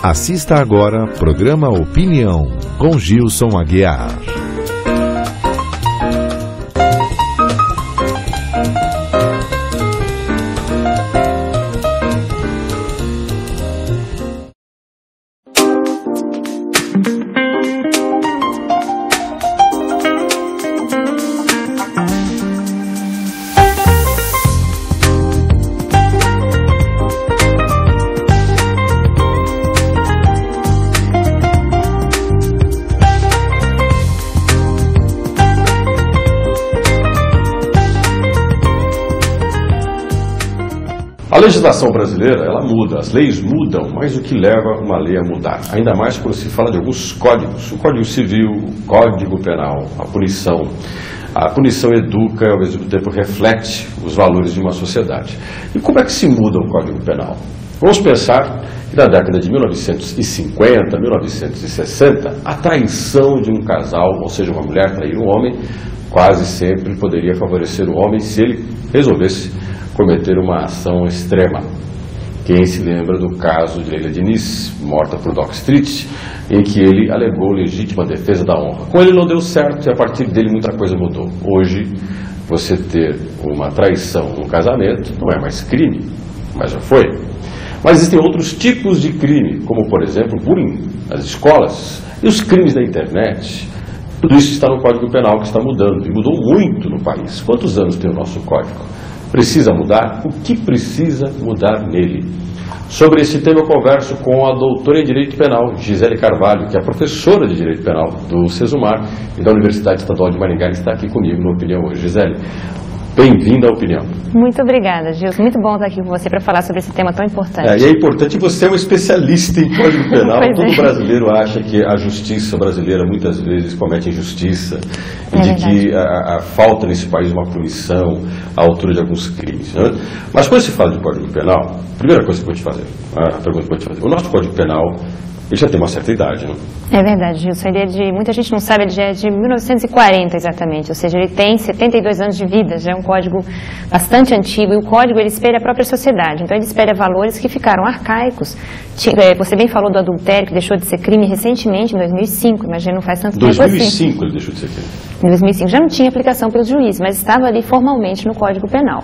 Assista agora programa Opinião, com Gilson Aguiar. A legislação brasileira, ela muda, as leis mudam, mas o que leva uma lei a mudar? Ainda mais quando se fala de alguns códigos, o Código Civil, o Código Penal, a punição. A punição educa e ao mesmo tempo reflete os valores de uma sociedade. E como é que se muda o Código Penal? Vamos pensar que na década de 1950, 1960, a traição de um casal, ou seja, uma mulher trair um homem, quase sempre poderia favorecer o homem se ele resolvesse cometer uma ação extrema. Quem se lembra do caso de Leila Diniz, morta por Dock Street, em que ele alegou legítima defesa da honra. Com ele não deu certo e a partir dele muita coisa mudou. Hoje, você ter uma traição no casamento não é mais crime, mas já foi. Mas existem outros tipos de crime, como por exemplo bullying nas escolas e os crimes da internet. Tudo isso está no Código Penal, que está mudando, e mudou muito no país. Quantos anos tem o nosso Código? Precisa mudar? O que precisa mudar nele? Sobre esse tema eu converso com a doutora em Direito Penal, Gisele Carvalho, que é professora de Direito Penal do Sesumar e da Universidade Estadual de Maringá, que está aqui comigo na Opinião hoje. Gisele, bem-vinda à Opinião. Muito obrigada, Gilson. Muito bom estar aqui com você para falar sobre esse tema tão importante. E é importante, você é um especialista em Código Penal. Todo brasileiro acha que a justiça brasileira muitas vezes comete injustiça e de que falta nesse país uma punição à altura de alguns crimes. Né? Mas quando se fala de Código Penal, a primeira coisa que eu vou te fazer, a pergunta que eu vou te fazer, o nosso Código Penal, ele já tem uma certa idade, não? É verdade, Gilson. Ele é de, muita gente não sabe, ele já é de 1940 exatamente, ou seja, ele tem 72 anos de vida, já é um código bastante antigo, e o código ele espelha a própria sociedade, então ele espelha valores que ficaram arcaicos. Você bem falou do adultério, que deixou de ser crime recentemente, em 2005, imagina, não faz tanto tempo assim. 2005 ele deixou de ser crime? Em 2005 já não tinha aplicação pelos juízes, mas estava ali formalmente no Código Penal.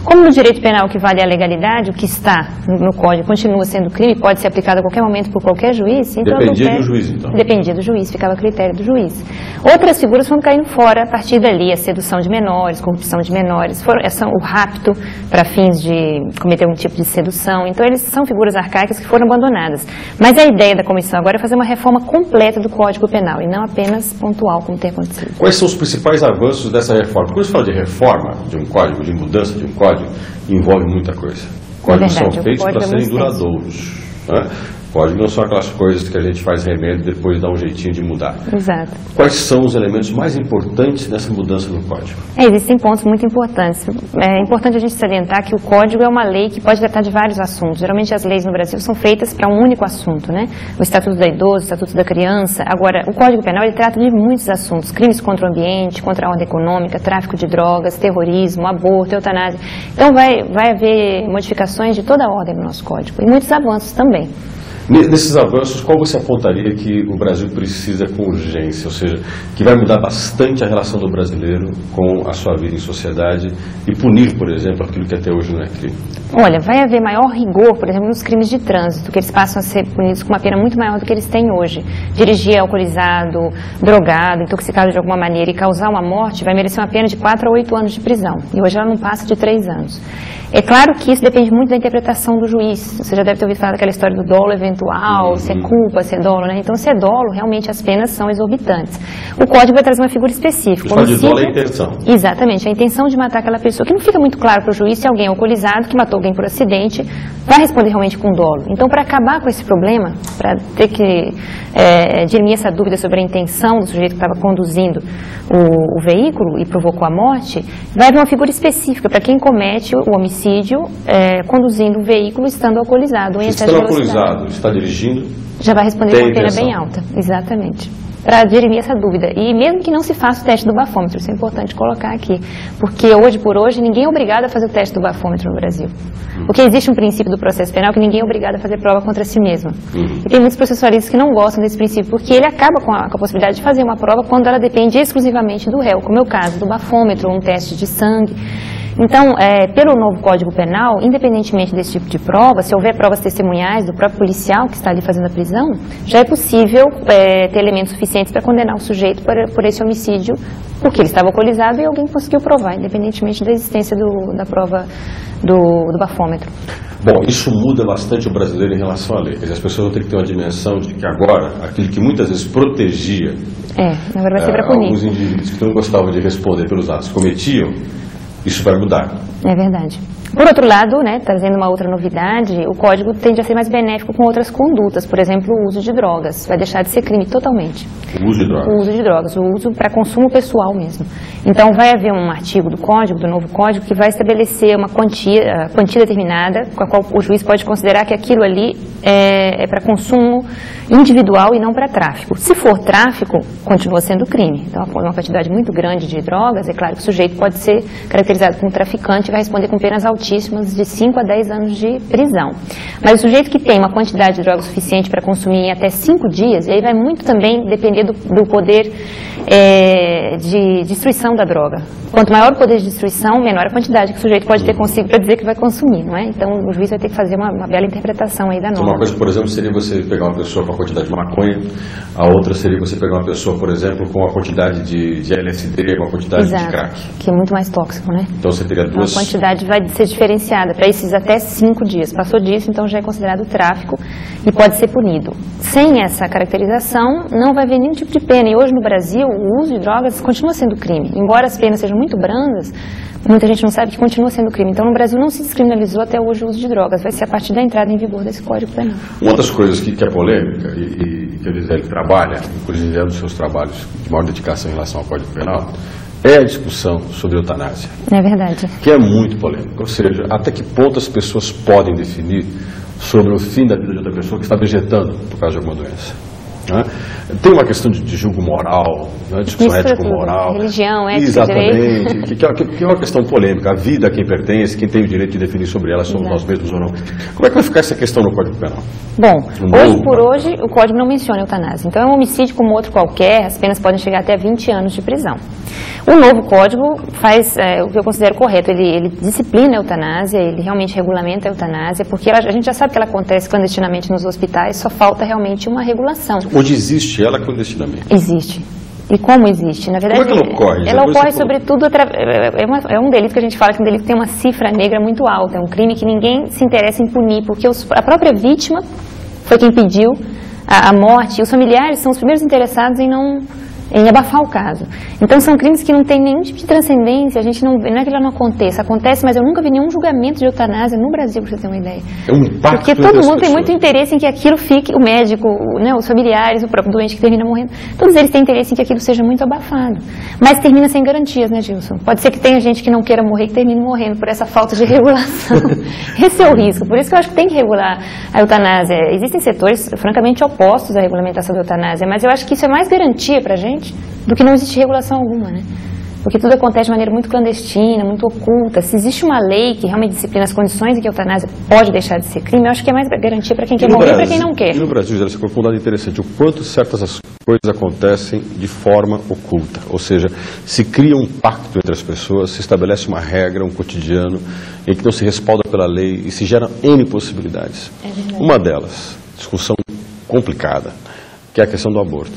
Como no direito penal que vale a legalidade, o que está no Código continua sendo crime, pode ser aplicado a qualquer momento por qualquer juiz. Então dependia do juiz, então? Dependia do juiz, ficava a critério do juiz. Outras figuras foram caindo fora a partir dali, a sedução de menores, corrupção de menores, o rapto para fins de cometer algum tipo de sedução. Então eles são figuras arcaicas que foram abandonadas. Mas a ideia da comissão agora é fazer uma reforma completa do Código Penal e não apenas pontual, como tem acontecido. Quais são os principais avanços dessa reforma? Quando se fala de reforma de um código, de mudança de um código, envolve muita coisa. Códigos são feitos para serem duradouros. Né? Código não são aquelas coisas que a gente faz remédio e depois dá um jeitinho de mudar. Exato. Quais são os elementos mais importantes nessa mudança no Código? Existem pontos muito importantes. É importante a gente salientar que o Código é uma lei que pode tratar de vários assuntos. Geralmente as leis no Brasil são feitas para um único assunto, né? O Estatuto do Idoso, o Estatuto da Criança. Agora, o Código Penal ele trata de muitos assuntos. Crimes contra o ambiente, contra a ordem econômica, tráfico de drogas, terrorismo, aborto, eutanásia. Então vai haver modificações de toda a ordem no nosso Código. E muitos avanços também. Nesses avanços, qual você apontaria que o Brasil precisa com urgência, ou seja, que vai mudar bastante a relação do brasileiro com a sua vida em sociedade e punir, por exemplo, aquilo que até hoje não é crime? Olha, vai haver maior rigor, por exemplo, nos crimes de trânsito, que eles passam a ser punidos com uma pena muito maior do que eles têm hoje. Dirigir alcoolizado, drogado, intoxicado de alguma maneira e causar uma morte vai merecer uma pena de 4 a 8 anos de prisão. E hoje ela não passa de 3 anos. É claro que isso depende muito da interpretação do juiz. Você já deve ter ouvido falar daquela história do dolo eventual, se é culpa, se é dolo, né? Então, se é dolo, realmente as penas são exorbitantes. O Código vai trazer uma figura específica. O de dolo é a intenção. Exatamente, a intenção de matar aquela pessoa, que não fica muito claro para o juiz se alguém é alcoolizado, que matou alguém por acidente, vai responder realmente com dolo. Então, para acabar com esse problema, para ter que dirimir essa dúvida sobre a intenção do sujeito que estava conduzindo o veículo e provocou a morte, vai haver uma figura específica para quem comete o homicídio conduzindo o veículo estando alcoolizado. Se está alcoolizado, está dirigindo, já vai responder com uma pena bem alta. Exatamente. para dirimir essa dúvida. E mesmo que não se faça o teste do bafômetro, isso é importante colocar aqui, porque hoje por hoje ninguém é obrigado a fazer o teste do bafômetro no Brasil. Porque existe um princípio do processo penal que ninguém é obrigado a fazer prova contra si mesmo. E tem muitos processualistas que não gostam desse princípio, porque ele acaba com a possibilidade de fazer uma prova quando ela depende exclusivamente do réu, como é o caso do bafômetro, ou um teste de sangue. Então, pelo novo Código Penal, independentemente desse tipo de prova, se houver provas testemunhais do próprio policial que está ali fazendo a prisão, já é possível ter elementos suficientes para condenar o sujeito por esse homicídio, porque ele estava alcoolizado e alguém conseguiu provar, independentemente da existência da prova do bafômetro. Bom, isso muda bastante o brasileiro em relação à lei. As pessoas vão ter que ter uma dimensão de que agora, aquilo que muitas vezes protegia agora vai ser para punir. Alguns indivíduos que não gostavam de responder pelos atos que cometiam, isso vai mudar. É verdade. Por outro lado, trazendo uma outra novidade, o Código tende a ser mais benéfico com outras condutas, por exemplo, o uso de drogas. Vai deixar de ser crime totalmente. O uso de drogas? O uso de drogas, o uso para consumo pessoal mesmo. Então, vai haver um artigo do Código, do novo Código, que vai estabelecer uma quantia determinada, com a qual o juiz pode considerar que aquilo ali é para consumo individual e não para tráfico. Se for tráfico, continua sendo crime. Então, uma quantidade muito grande de drogas, é claro que o sujeito pode ser caracterizado como traficante e vai responder com penas altíssimas de 5 a 10 anos de prisão. Mas o sujeito que tem uma quantidade de droga suficiente para consumir em até 5 dias, e aí vai muito também depender do poder de destruição da droga. Quanto maior o poder de destruição, menor a quantidade que o sujeito pode ter consigo para dizer que vai consumir, não é? Então o juiz vai ter que fazer uma bela interpretação aí da norma. Uma coisa, por exemplo, seria você pegar uma pessoa com a quantidade de maconha, a outra seria você pegar uma pessoa, por exemplo, com a quantidade de LSD, com a quantidade de crack. Que é muito mais tóxico, né? Então você teria duas... Então, a quantidade vai ser diferenciada para esses até 5 dias. Passou disso, então já é considerado tráfico e pode ser punido. Sem essa caracterização, não vai haver nenhum tipo de pena. E hoje no Brasil, o uso de drogas continua sendo crime. Embora as penas sejam muito brandas, muita gente não sabe que continua sendo crime. Então no Brasil não se descriminalizou até hoje o uso de drogas. Vai ser a partir da entrada em vigor desse Código Penal. Uma das coisas que é polêmica e que a Gisele trabalha, inclusive é um dos seus trabalhos de maior dedicação em relação ao Código Penal, é a discussão sobre a eutanásia. É verdade. Que é muito polêmica. Ou seja, até que ponto as pessoas podem definir sobre o fim da vida de outra pessoa que está vegetando por causa de alguma doença. Tem uma questão de julgo moral, discussão ético-moral. Religião, ética, exatamente, que é uma questão polêmica. A vida a quem pertence, quem tem o direito de definir sobre ela, somos nós mesmos ou não. Como é que vai ficar essa questão no Código Penal? Bom, hoje por hoje o Código não menciona a eutanásia. Então é um homicídio como outro qualquer, as penas podem chegar até 20 anos de prisão. O novo Código faz o que eu considero correto, ele disciplina a eutanásia, ele realmente regulamenta a eutanásia, porque a gente já sabe que ela acontece clandestinamente nos hospitais, só falta realmente uma regulação. Onde existe ela clandestinamente? Existe. E como existe? Na verdade, como é que ela ocorre? Ela ocorre sobretudo, é um delito que a gente fala que é um delito que tem uma cifra negra muito alta, é um crime que ninguém se interessa em punir, porque a própria vítima foi quem pediu a morte, e os familiares são os primeiros interessados em abafar o caso. Então são crimes que não têm nenhum tipo de transcendência, a gente não é que ela não aconteça, acontece, mas eu nunca vi nenhum julgamento de eutanásia no Brasil, para você ter uma ideia. É um impacto. Porque todo mundo tem muito interesse em que aquilo fique, o médico, os familiares, o próprio doente que termina morrendo, todos eles têm interesse em que aquilo seja muito abafado. Mas termina sem garantias, né, Gilson? Pode ser que tenha gente que não queira morrer, que termine morrendo por essa falta de regulação. Esse é o risco, por isso que eu acho que tem que regular a eutanásia. Existem setores, francamente, opostos à regulamentação da eutanásia, mas eu acho que isso é mais garantia para a gente do que não existe regulação alguma, né? Porque tudo acontece de maneira muito clandestina, muito oculta. Se existe uma lei que realmente disciplina as condições em que a eutanásia pode deixar de ser crime, eu acho que é mais garantia para quem quer morrer e para quem não quer. E no Brasil, você colocou um dado interessante, o quanto certas coisas acontecem de forma oculta. Ou seja, se cria um pacto entre as pessoas, se estabelece uma regra, um cotidiano, em que não se respalda pela lei e se geram N possibilidades. Uma delas, discussão complicada, que é a questão do aborto.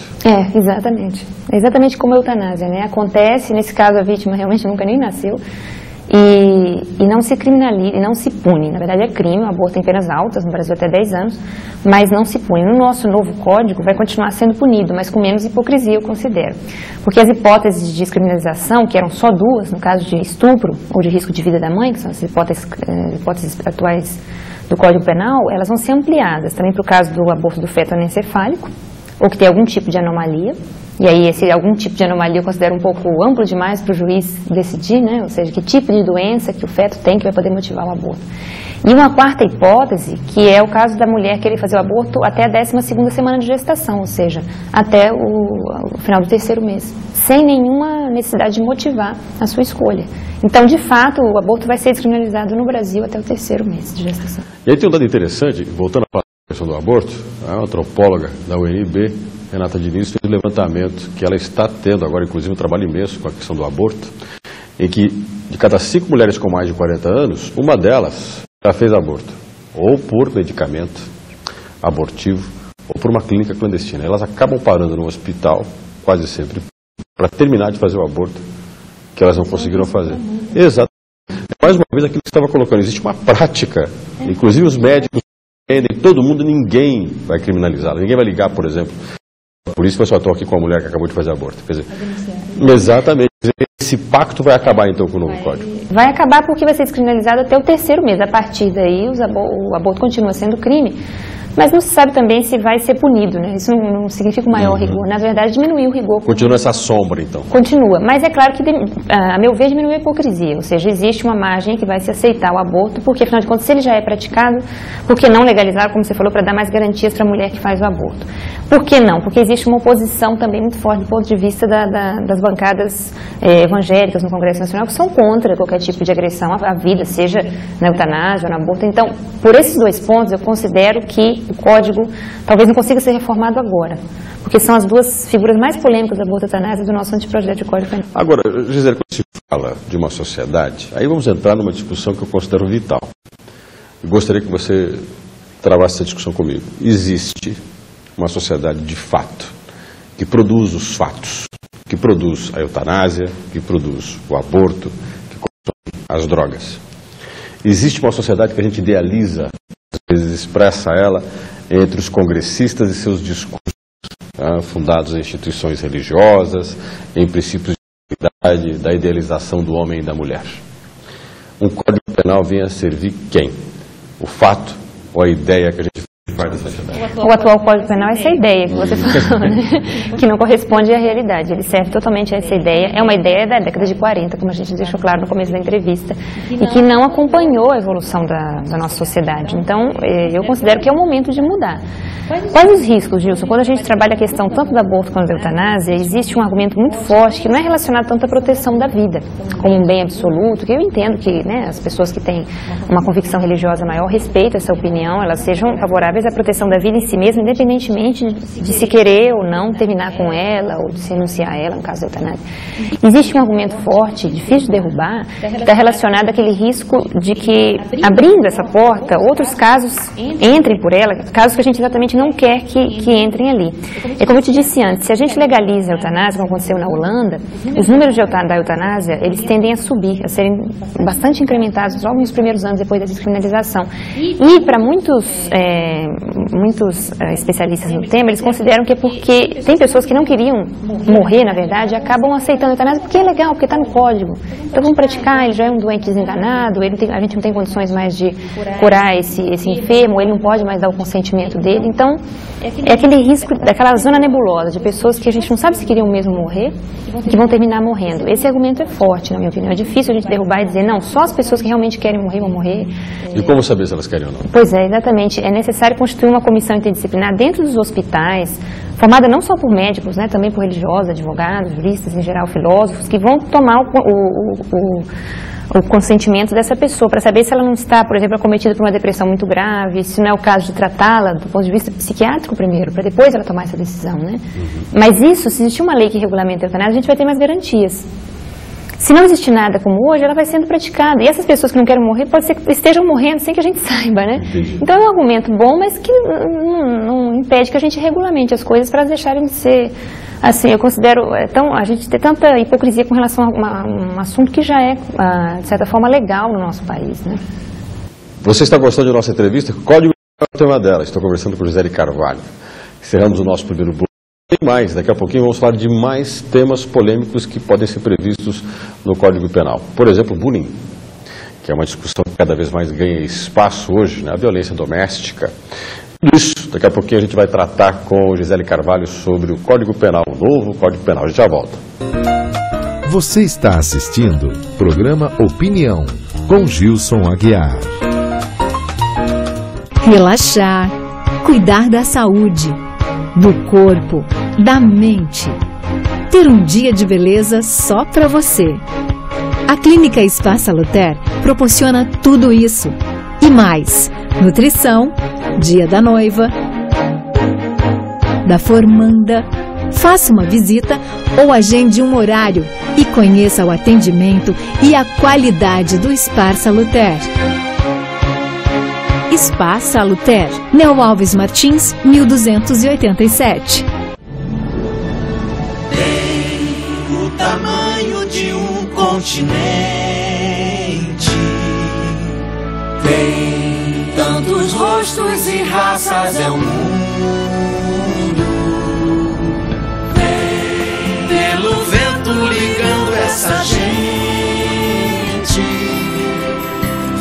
Exatamente. É exatamente como a eutanásia, né? Acontece, nesse caso a vítima realmente nunca nem nasceu, e não se criminaliza, e não se pune. Na verdade é crime, o aborto tem penas altas, no Brasil até 10 anos, mas não se pune. No nosso novo código vai continuar sendo punido, mas com menos hipocrisia, eu considero. Porque as hipóteses de descriminalização, que eram só 2, no caso de estupro ou de risco de vida da mãe, que são as hipóteses atuais do Código Penal, elas vão ser ampliadas também para o caso do aborto do feto anencefálico, ou que tem algum tipo de anomalia, E aí, algum tipo de anomalia eu considero um pouco amplo demais para o juiz decidir, né? Ou seja, que tipo de doença que o feto tem que vai poder motivar o aborto. E uma quarta hipótese, que é o caso da mulher querer fazer o aborto até a 12ª semana de gestação, ou seja, até o final do 3º mês, sem nenhuma necessidade de motivar a sua escolha. Então, de fato, o aborto vai ser descriminalizado no Brasil até o 3º mês de gestação. E aí tem um dado interessante, voltando à questão do aborto, a antropóloga da UNB, Renata Diniz, fez um levantamento que ela está tendo agora, inclusive, um trabalho imenso com a questão do aborto, em que de cada 5 mulheres com mais de 40 anos, uma delas já fez aborto, ou por medicamento abortivo, ou por uma clínica clandestina. Elas acabam parando no hospital, quase sempre, para terminar de fazer o aborto que elas não conseguiram fazer. Exato. Mais uma vez, aquilo que você estava colocando, existe uma prática, inclusive os médicos, todo mundo, ninguém vai criminalizá-la, ninguém vai ligar, por exemplo. Por isso, eu só estou aqui com a mulher que acabou de fazer aborto. Quer dizer, exatamente. Esse pacto vai acabar, então, com o novo código? Vai acabar porque vai ser descriminalizado até o 3º mês. A partir daí, o aborto continua sendo crime, mas não se sabe também se vai ser punido, né? Isso não significa um maior rigor. Na verdade, diminuir o rigor. Continua essa sombra, então? Continua, mas é claro que, a meu ver, diminui a hipocrisia. Ou seja, existe uma margem que vai se aceitar o aborto, porque, afinal de contas, se ele já é praticado, por que não legalizar, como você falou, para dar mais garantias para a mulher que faz o aborto? Por que não? Porque existe uma oposição também muito forte do ponto de vista das bancadas evangélicas no Congresso Nacional, que são contra qualquer tipo de agressão à vida, seja na eutanásia ou no aborto. Então, por esses 2 pontos, eu considero que o Código talvez não consiga ser reformado agora, porque são as 2 figuras mais polêmicas da aborto e eutanásia do nosso anteprojeto de Código Penal. Agora, Gisele, quando se fala de uma sociedade, aí vamos entrar numa discussão que eu considero vital. Eu gostaria que você travasse essa discussão comigo. Existe uma sociedade de fato, que produz os fatos, que produz a eutanásia, que produz o aborto, que consome as drogas. Existe uma sociedade que a gente idealiza, às vezes expressa ela entre os congressistas e seus discursos, fundados em instituições religiosas, em princípios de igualdade, da idealização do homem e da mulher. Um Código Penal vem a servir quem? O fato ou a ideia que a gente faz dessa sociedade? O atual Código Penal é essa ideia que você falou, né? Que não corresponde à realidade. Ele serve totalmente a essa ideia. É uma ideia da década de 40, como a gente deixou claro no começo da entrevista, e que não acompanhou a evolução da nossa sociedade. Então, eu considero que é o momento de mudar. Quais os riscos, Gilson? Quando a gente trabalha a questão tanto do aborto quanto da eutanásia, existe um argumento muito forte que não é relacionado tanto à proteção da vida, como um bem absoluto, que eu entendo que, né, as pessoas que têm uma convicção religiosa maior respeitam essa opinião, elas sejam favoráveis à proteção da vida em si mesma, independentemente de se querer ou não terminar com ela, ou de se renunciar a ela, no caso da eutanásia. Existe um argumento forte, difícil de derrubar, que está relacionado àquele risco de que, abrindo essa porta, outros casos entrem por ela, casos que a gente exatamente não quer que entrem ali. É como eu te disse antes, se a gente legaliza a eutanásia, como aconteceu na Holanda, os números da eutanásia, eles tendem a subir, a serem bastante incrementados logo nos primeiros anos depois da descriminalização. E para muitos especialistas no tema, eles consideram que é porque tem pessoas que não queriam morrer, na verdade, acabam aceitando a eutanásia porque é legal, porque está no código. Então vamos praticar, ele já é um doente desenganado, a gente não tem condições mais de curar esse enfermo, ele não pode mais dar o consentimento dele. Então, é aquele risco, daquela zona nebulosa de pessoas que a gente não sabe se queriam mesmo morrer e que vão terminar morrendo. Esse argumento é forte, na minha opinião. É difícil a gente derrubar e dizer, não, só as pessoas que realmente querem morrer vão morrer. E como saber se elas querem ou não? Pois é, exatamente. É necessário constituir uma comissão interdisciplinar dentro dos hospitais, formada não só por médicos, né, também por religiosos, advogados, juristas, em geral, filósofos, que vão tomar o consentimento dessa pessoa, para saber se ela não está, por exemplo, acometida por uma depressão muito grave, se não é o caso de tratá-la do ponto de vista psiquiátrico primeiro, para depois ela tomar essa decisão, né? Mas isso, se existir uma lei que regulamenta a eutanásia, a gente vai ter mais garantias. Se não existir nada como hoje, ela vai sendo praticada. E essas pessoas que não querem morrer, pode ser que estejam morrendo sem que a gente saiba, né? Entendi. Então é um argumento bom, mas que não impede que a gente regulamente as coisas para elas deixarem de ser... Assim, eu considero, então, a gente ter tanta hipocrisia com relação a um assunto que já é, de certa forma, legal no nosso país, né? Você está gostando da nossa entrevista? Código é o tema dela. Estou conversando com Gisele Carvalho. Encerramos o nosso primeiro bloco. Tem mais, daqui a pouquinho vamos falar de mais temas polêmicos que podem ser previstos no Código Penal. Por exemplo, bullying, que é uma discussão que cada vez mais ganha espaço hoje, né? A violência doméstica. Isso Daqui a pouquinho a gente vai tratar com Gisele Carvalho sobre o Código Penal, o novo Código Penal. A gente já volta. Você está assistindo o programa Opinião, com Gilson Aguiar. Relaxar, cuidar da saúde, do corpo, da mente. Ter um dia de beleza só para você. A Clínica Spa Salutaire proporciona tudo isso e mais. Nutrição, dia da noiva, da formanda. Faça uma visita ou agende um horário e conheça o atendimento e a qualidade do Spa Salutaire. Spa Salutaire, Neo Alves Martins, 1287. Tem o tamanho de um continente. Tem tantos rostos e raças, é o mundo. Vem pelo vento ligando essa gente.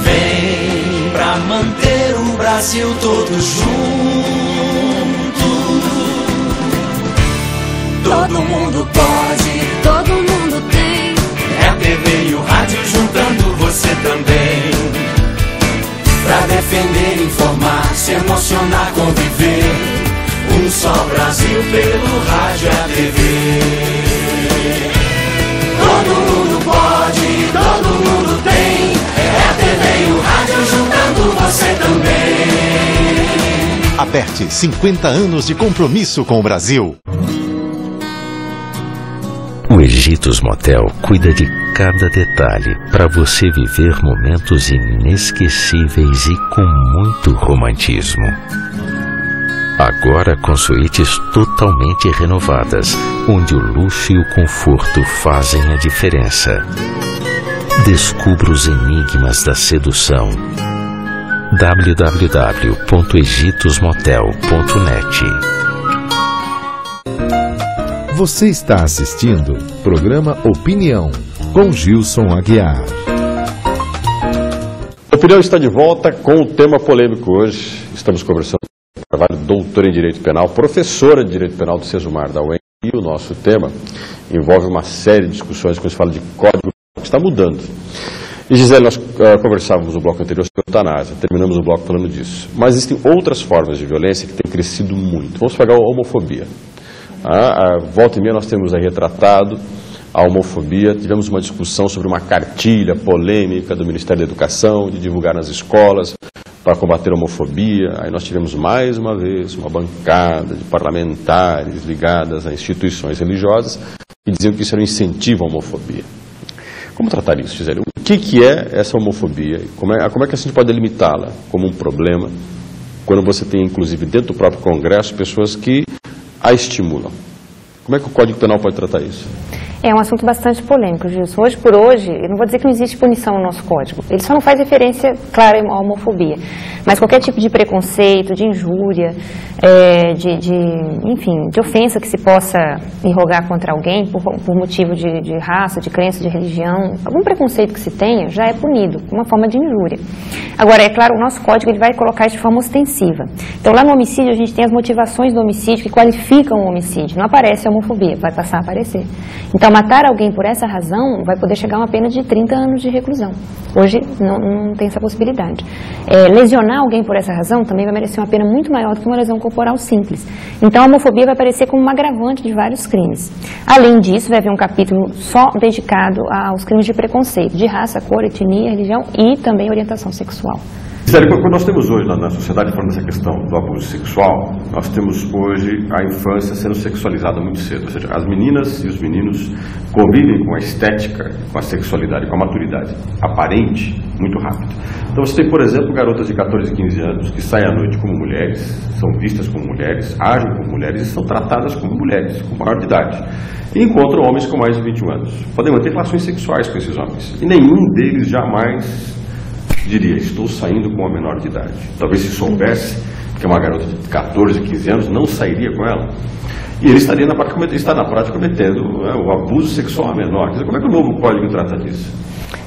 Vem pra manter o Brasil todo junto. Todo mundo pode, todo mundo tem. É a TV e o rádio juntando você também. Pra defender, informar, se emocionar, conviver. Um só Brasil pelo rádio e a TV. Todo mundo pode, todo mundo tem. É a TV e o rádio juntando você também. Aperte 50 anos de compromisso com o Brasil. O Egitos Motel cuida de cada detalhe para você viver momentos inesquecíveis e com muito romantismo. Agora com suítes totalmente renovadas, onde o luxo e o conforto fazem a diferença. Descubra os enigmas da sedução. www.egitosmotel.net. Você está assistindo o programa Opinião, com Gilson Aguiar. A Opinião está de volta com o tema polêmico hoje. Estamos conversando com o Carvalho, doutora em Direito Penal, professora de Direito Penal do Sesumar da UEM. E o nosso tema envolve uma série de discussões quando se fala de código que está mudando. E Gisele, nós conversávamos no bloco anterior sobre a eutanásia, terminamos o bloco falando disso. Mas existem outras formas de violência que têm crescido muito. Vamos pegar a homofobia. Volta e meia nós temos aí retratado a homofobia. Tivemos uma discussão sobre uma cartilha polêmica do Ministério da Educação, de divulgar nas escolas para combater a homofobia. Aí nós tivemos mais uma vez uma bancada de parlamentares ligadas a instituições religiosas que diziam que isso era um incentivo à homofobia. Como tratar isso, Gisele? O que é essa homofobia? Como é que a gente pode delimitá-la como um problema quando você tem, inclusive, dentro do próprio Congresso, pessoas que a estimulam? Como é que o Código Penal pode tratar isso? É um assunto bastante polêmico, Gilson. Hoje por hoje, eu não vou dizer que não existe punição no nosso código. Ele só não faz referência, claro, à homofobia. Mas qualquer tipo de preconceito, de injúria, enfim, de ofensa que se possa irrogar contra alguém por motivo de raça, de crença, de religião, algum preconceito que se tenha, já é punido, uma forma de injúria. Agora, é claro, o nosso código ele vai colocar isso de forma ostensiva. Então, lá no homicídio, a gente tem as motivações do homicídio que qualificam o homicídio. Não aparece a homofobia, vai passar a aparecer. Então, matar alguém por essa razão vai poder chegar a uma pena de 30 anos de reclusão. Hoje não tem essa possibilidade. Lesionar alguém por essa razão também vai merecer uma pena muito maior do que uma lesão corporal simples. Então a homofobia vai aparecer como um agravante de vários crimes. Além disso, vai haver um capítulo só dedicado aos crimes de preconceito, de raça, cor, etnia, religião e também orientação sexual. Sério, quando nós temos hoje na sociedade, falando dessa questão do abuso sexual, nós temos hoje a infância sendo sexualizada muito cedo. Ou seja, as meninas e os meninos convivem com a estética, com a sexualidade, com a maturidade aparente muito rápido. Então você tem, por exemplo, garotas de 14 e 15 anos que saem à noite como mulheres, são vistas como mulheres, agem como mulheres e são tratadas como mulheres, com maior de idade. E encontram homens com mais de 21 anos. Podem manter relações sexuais com esses homens. E nenhum deles jamais diria, estou saindo com uma menor de idade. Talvez se soubesse que é uma garota de 14, 15 anos, não sairia com ela. E ele estaria na prática cometendo o abuso sexual a menor. Quer dizer, como é que o novo código trata disso?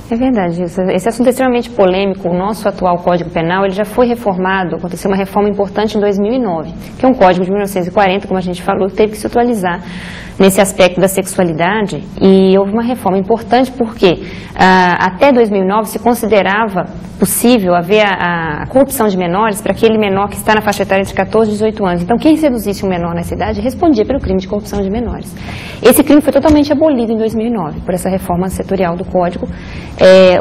É verdade, esse assunto é extremamente polêmico. O nosso atual Código Penal ele já foi reformado, aconteceu uma reforma importante em 2009, que é um código de 1940, como a gente falou, que teve que se atualizar nesse aspecto da sexualidade, e houve uma reforma importante porque até 2009 se considerava possível haver a corrupção de menores para aquele menor que está na faixa etária de 14 e 18 anos. Então, quem seduzisse um menor nessa idade respondia pelo crime de corrupção de menores. Esse crime foi totalmente abolido em 2009 por essa reforma setorial do Código.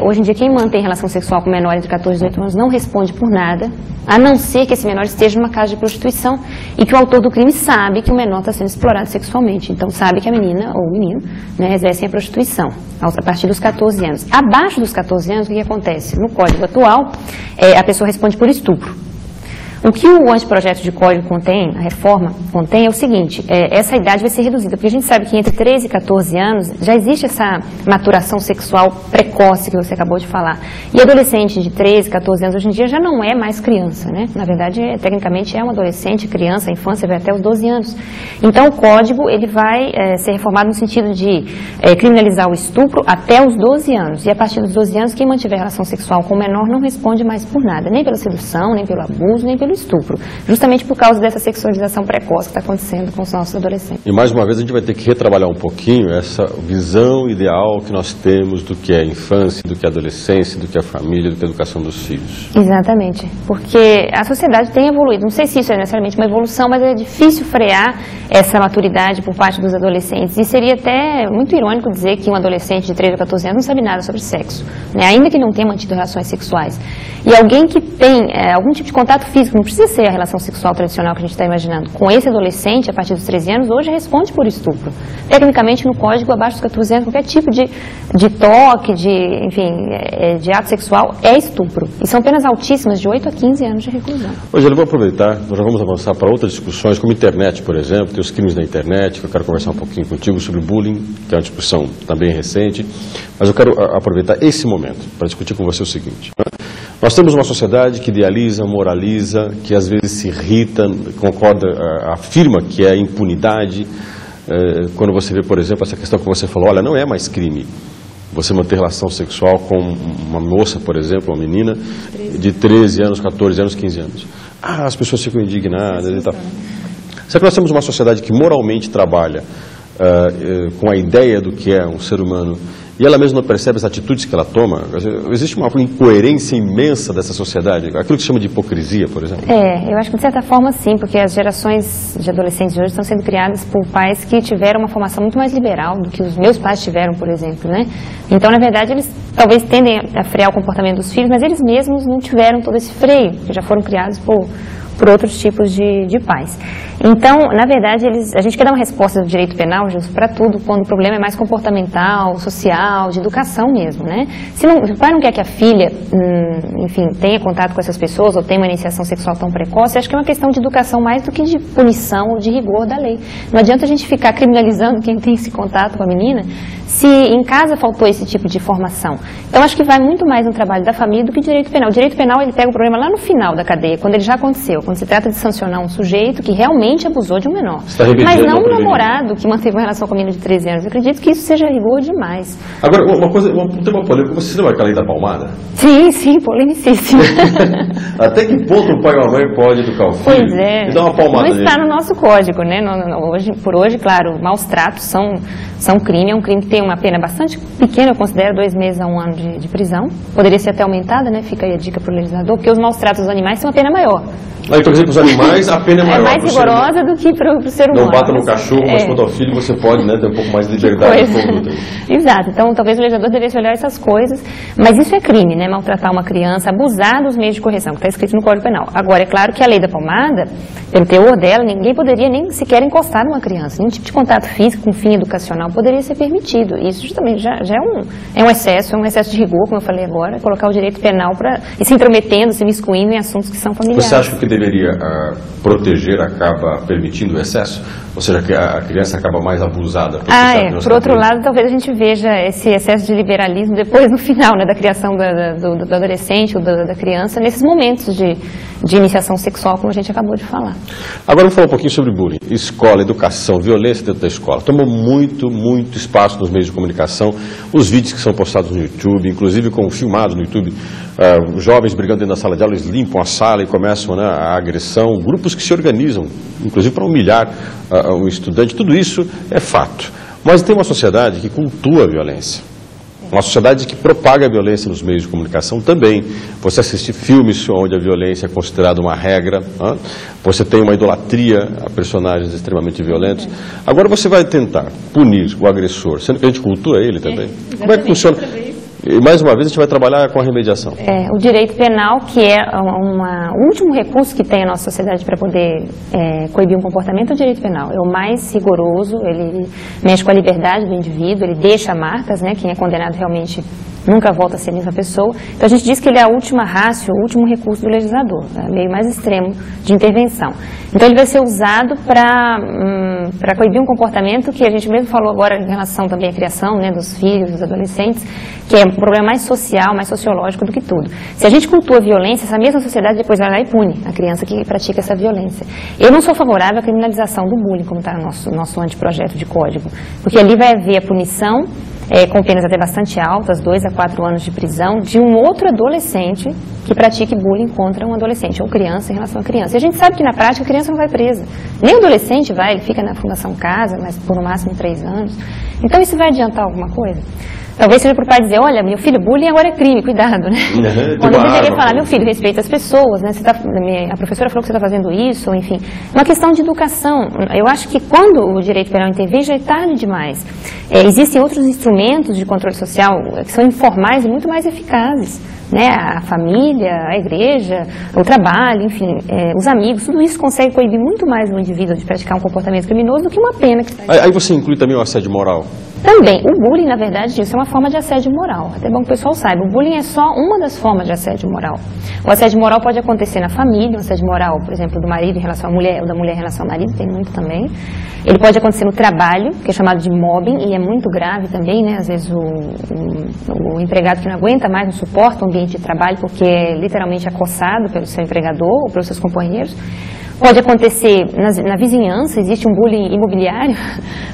Hoje em dia, quem mantém relação sexual com menor entre 14 e 18 anos não responde por nada, a não ser que esse menor esteja numa casa de prostituição e que o autor do crime sabe que o menor está sendo explorado sexualmente. Então, sabe que a menina ou o menino, né, exercem a prostituição a partir dos 14 anos. Abaixo dos 14 anos, o que acontece? No Código atual, a pessoa responde por estupro. O que o anteprojeto de código contém, a reforma contém, é o seguinte, essa idade vai ser reduzida, porque a gente sabe que entre 13 e 14 anos já existe essa maturação sexual precoce que você acabou de falar. E adolescente de 13, 14 anos hoje em dia já não é mais criança, né? Na verdade, tecnicamente é um adolescente, criança, a infância vai até os 12 anos. Então o código ele vai ser reformado no sentido de criminalizar o estupro até os 12 anos. E a partir dos 12 anos, quem mantiver relação sexual com o menor não responde mais por nada, nem pela sedução, nem pelo abuso, nem pelo estupro, justamente por causa dessa sexualização precoce que está acontecendo com os nossos adolescentes. E mais uma vez a gente vai ter que retrabalhar um pouquinho essa visão ideal que nós temos do que é a infância, do que é a adolescência, do que é a família, do que é a educação dos filhos. Exatamente, porque a sociedade tem evoluído, não sei se isso é necessariamente uma evolução, mas é difícil frear essa maturidade por parte dos adolescentes, e seria até muito irônico dizer que um adolescente de 13 a 14 anos não sabe nada sobre sexo, né? Ainda que não tenha mantido relações sexuais. E alguém que tem algum tipo de contato físico, não precisa ser a relação sexual tradicional que a gente está imaginando, com esse adolescente a partir dos 13 anos, hoje responde por estupro. Tecnicamente, no código, abaixo dos 14 anos, qualquer tipo de toque, de ato sexual é estupro. E são penas altíssimas, de 8 a 15 anos de reclusão. Hoje eu vou aproveitar, nós já vamos avançar para outras discussões, como internet, por exemplo, tem os crimes da internet, que eu quero conversar um pouquinho contigo sobre bullying, que é uma discussão também recente, mas eu quero aproveitar esse momento para discutir com você o seguinte. Nós temos uma sociedade que idealiza, moraliza, que às vezes se irrita, concorda, afirma que é impunidade. Quando você vê, por exemplo, essa questão que você falou, olha, não é mais crime você manter relação sexual com uma moça, por exemplo, uma menina de 13 anos, 14 anos, 15 anos. As pessoas ficam indignadas e tal. Será que nós temos uma sociedade que moralmente trabalha com a ideia do que é um ser humano e ela mesma não percebe as atitudes que ela toma? Existe uma incoerência imensa dessa sociedade, aquilo que se chama de hipocrisia, por exemplo. Eu acho que de certa forma sim, porque as gerações de adolescentes de hoje estão sendo criadas por pais que tiveram uma formação muito mais liberal do que os meus pais tiveram, por exemplo, né? Então, na verdade, eles talvez tendem a frear o comportamento dos filhos, mas eles mesmos não tiveram todo esse freio, porque já foram criados por outros tipos de pais. Então, na verdade, a gente quer dar uma resposta do direito penal, Gilson, para tudo, quando o problema é mais comportamental, social, de educação mesmo, né? Se o pai não quer que a filha, tenha contato com essas pessoas ou tenha uma iniciação sexual tão precoce, acho que é uma questão de educação mais do que de punição ou de rigor da lei. Não adianta a gente ficar criminalizando quem tem esse contato com a menina se em casa faltou esse tipo de formação. Então, acho que vai muito mais no trabalho da família do que direito penal. O direito penal, ele pega o problema lá no final da cadeia, quando ele já aconteceu, quando se trata de sancionar um sujeito que realmente abusou de um menor. Mas não um namorado que manteve uma relação com a menina de 13 anos. Eu acredito que isso seja rigor demais. Agora, um tema polêmico, você lembra aquela lei da palmada? Sim, polemicíssima. Até que ponto o pai ou a mãe pode educar o filho? Pois é. E dar uma palmada não está no nosso código, né? Por hoje, claro, maus tratos são crime. É um crime que tem uma pena bastante pequena, eu considero 2 meses a 1 ano de prisão. Poderia ser até aumentada, né? Fica aí a dica para o legislador, porque os maus tratos dos animais têm uma pena maior. Então, quer dizer, para os animais a pena é maior. É mais rigorosa do que para o ser humano. Não bata no cachorro, mas quanto ao filho você pode, né, ter um pouco mais de liberdade de conduta. Exato. Então, talvez o legislador devesse olhar essas coisas. Mas isso é crime, né? Maltratar uma criança, abusar dos meios de correção, que está escrito no Código Penal. Agora, é claro que a lei da palmada, pelo teor dela, ninguém poderia nem sequer encostar numa criança. Nenhum tipo de contato físico com fim educacional poderia ser permitido. Isso justamente já é um excesso de rigor, como eu falei agora, colocar o direito penal para ir se intrometendo, se miscuindo em assuntos que são familiares. Você acha que deveria proteger acaba permitindo o excesso? Ou seja, que a criança acaba mais abusada? Por outro lado, talvez a gente veja esse excesso de liberalismo depois, no final, né, da criação do adolescente ou da criança, nesses momentos de iniciação sexual, como a gente acabou de falar. Agora vamos falar um pouquinho sobre bullying. Escola, educação, violência dentro da escola. Tomou muito espaço nos meios de comunicação. Os vídeos que são postados no YouTube, inclusive com filmados no YouTube, jovens brigando dentro da sala de aula, eles limpam a sala e começam, né, a agressão. Grupos que se organizam, inclusive para humilhar um estudante. Tudo isso é fato. Mas tem uma sociedade que cultua a violência. Uma sociedade que propaga a violência nos meios de comunicação também. Você assiste filmes onde a violência é considerada uma regra. Você tem uma idolatria a personagens extremamente violentos. Agora você vai tentar punir o agressor, sendo que a gente cultua ele também. Como é que funciona? E mais uma vez a gente vai trabalhar com a remediação. O direito penal, que é o último recurso que tem a nossa sociedade para poder coibir um comportamento, é o direito penal. É o mais rigoroso, ele mexe com a liberdade do indivíduo, ele deixa marcas, né? Quem é condenado realmente nunca volta a ser a mesma pessoa. Então a gente diz que ele é a última ratio, o último recurso do legislador, meio mais extremo de intervenção. Então ele vai ser usado para coibir um comportamento que a gente mesmo falou agora em relação também à criação, né, dos filhos, dos adolescentes, que é um problema mais social, mais sociológico do que tudo. Se a gente cultua a violência, essa mesma sociedade depois vai lá e pune a criança que pratica essa violência. Eu não sou favorável à criminalização do bullying, como está no nosso anteprojeto de código, porque ali vai haver a punição com penas até bastante altas, 2 a 4 anos de prisão, de um outro adolescente que pratique bullying contra um adolescente, ou criança em relação a criança. E a gente sabe que na prática a criança não vai presa. Nem o adolescente vai, ele fica na Fundação Casa, mas por no máximo 3 anos. Então isso vai adiantar alguma coisa? Talvez seja para o pai dizer, olha, meu filho, bullying agora é crime, cuidado, né? Quando eu deveria falar, meu filho, respeita as pessoas, né? A professora falou que você está fazendo isso, enfim. Uma questão de educação. Eu acho que quando o direito penal intervém, já é tarde demais. Existem outros instrumentos de controle social que são informais e muito mais eficazes, né? A família, a igreja, o trabalho, enfim, os amigos, tudo isso consegue coibir muito mais o indivíduo de praticar um comportamento criminoso do que uma pena que está... Aí você inclui também o assédio moral? Também. O bullying, na verdade, isso é uma forma de assédio moral. Até bom que o pessoal saiba. O bullying é só uma das formas de assédio moral. O assédio moral pode acontecer na família, o assédio moral, por exemplo, do marido em relação à mulher, ou da mulher em relação ao marido, tem muito também. Ele pode acontecer no trabalho, que é chamado de mobbing, e é muito grave também, né? Às vezes o empregado que não aguenta mais, não suporta o ambiente de trabalho, porque é literalmente acossado pelo seu empregador ou pelos seus companheiros. Pode acontecer na vizinhança, existe um bullying imobiliário,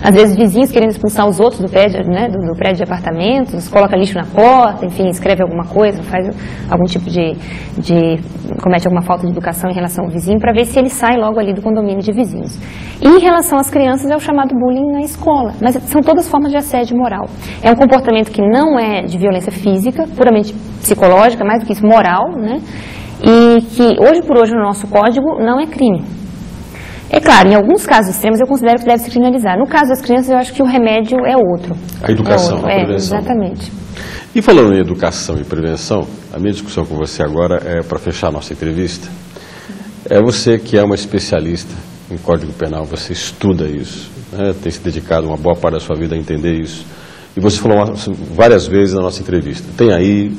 às vezes vizinhos querendo expulsar os outros do prédio, né, do prédio de apartamentos, coloca lixo na porta, enfim, escreve alguma coisa, faz algum tipo comete alguma falta de educação em relação ao vizinho, para ver se ele sai logo ali do condomínio de vizinhos. E em relação às crianças é o chamado bullying na escola, mas são todas formas de assédio moral. É um comportamento que não é de violência física, puramente psicológica, mais do que isso, moral, né? E que hoje por hoje no nosso código não é crime. É claro, em alguns casos extremos eu considero que deve se criminalizar. No caso das crianças eu acho que o remédio é outro. A educação, a prevenção. Exatamente. E falando em educação e prevenção, a minha discussão com você agora é para fechar a nossa entrevista. É você que é uma especialista em Código Penal, você estuda isso, né? Tem se dedicado uma boa parte da sua vida a entender isso. E você falou várias vezes na nossa entrevista, tem aí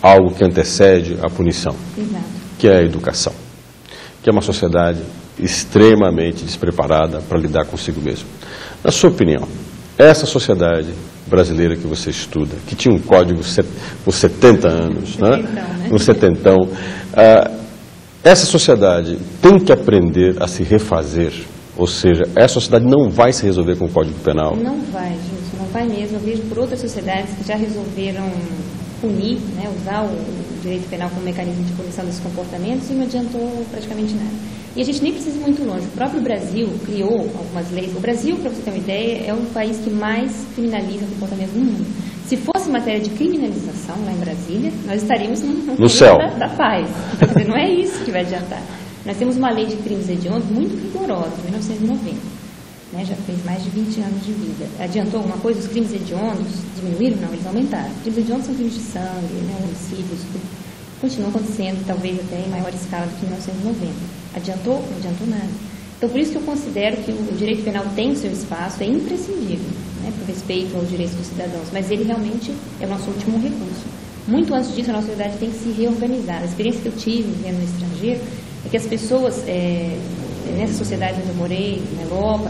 algo que antecede a punição, Exato. Que é a educação, que é uma sociedade extremamente despreparada para lidar consigo mesmo. Na sua opinião, essa sociedade brasileira que você estuda, que tinha um código por 70 anos, né? Um setentão, essa sociedade tem que aprender a se refazer, ou seja, essa sociedade não vai se resolver com o Código Penal. Não vai, gente, não vai mesmo. Eu vejo por outras sociedades que já resolveram punir, né, usar o direito penal como mecanismo de punição desses comportamentos e não adiantou praticamente nada. E a gente nem precisa ir muito longe. O próprio Brasil criou algumas leis. O Brasil, para você ter uma ideia, é o país que mais criminaliza comportamentos no mundo. Se fosse matéria de criminalização lá em Brasília, nós estaríamos no céu da paz. Quer dizer, não é isso que vai adiantar. Nós temos uma lei de crimes hediondos muito rigorosa, de 1990. Né, já fez mais de 20 anos de vida. Adiantou alguma coisa? Os crimes hediondos diminuíram? Não, eles aumentaram. Os crimes hediondos são crimes de sangue, né, homicídios, continuam acontecendo, talvez até em maior escala do que em 1990. Adiantou? Não adiantou nada. Então, por isso que eu considero que o direito penal tem o seu espaço, é imprescindível, né, por respeito aos direitos dos cidadãos, mas ele realmente é o nosso último recurso. Muito antes disso, a nossa sociedade tem que se reorganizar. A experiência que eu tive vivendo no estrangeiro é que as pessoas, nessa sociedade onde eu morei, na Europa,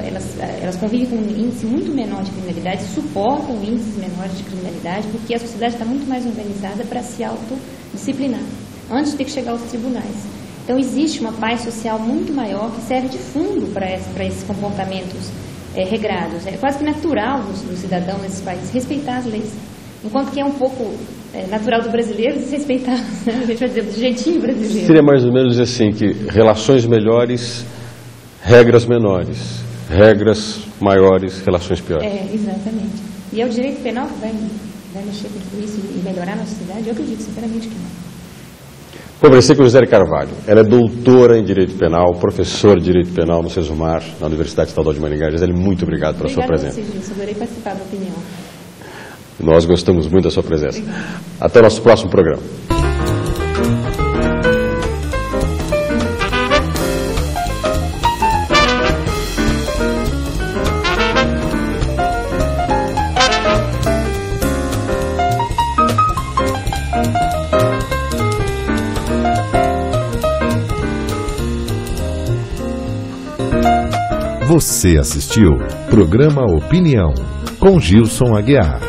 elas convivem com um índice muito menor de criminalidade, suportam índices menores de criminalidade, porque a sociedade está muito mais organizada para se autodisciplinar, antes de ter que chegar aos tribunais. Então, existe uma paz social muito maior que serve de fundo para esses comportamentos regrados. É quase que natural do cidadão nesses países respeitar as leis. Enquanto que é um pouco natural do brasileiro desrespeitar, né? A gente vai dizer do jeitinho brasileiro. Seria mais ou menos assim, que relações melhores, regras menores, regras maiores, relações piores. Exatamente. E é o direito penal que vai mexer com tudo isso e melhorar a nossa sociedade? Eu acredito sinceramente que não. Conversei com Gisele Carvalho. Ela é doutora em Direito Penal, professora de Direito Penal no Sesumar, na Universidade Estadual de Maringá. Gisele, muito obrigado pela sua presença. Obrigada a você, Gilson. Adorei participar da opinião. Nós gostamos muito da sua presença. Até o nosso próximo programa. Você assistiu Programa Opinião, com Gilson Aguiar.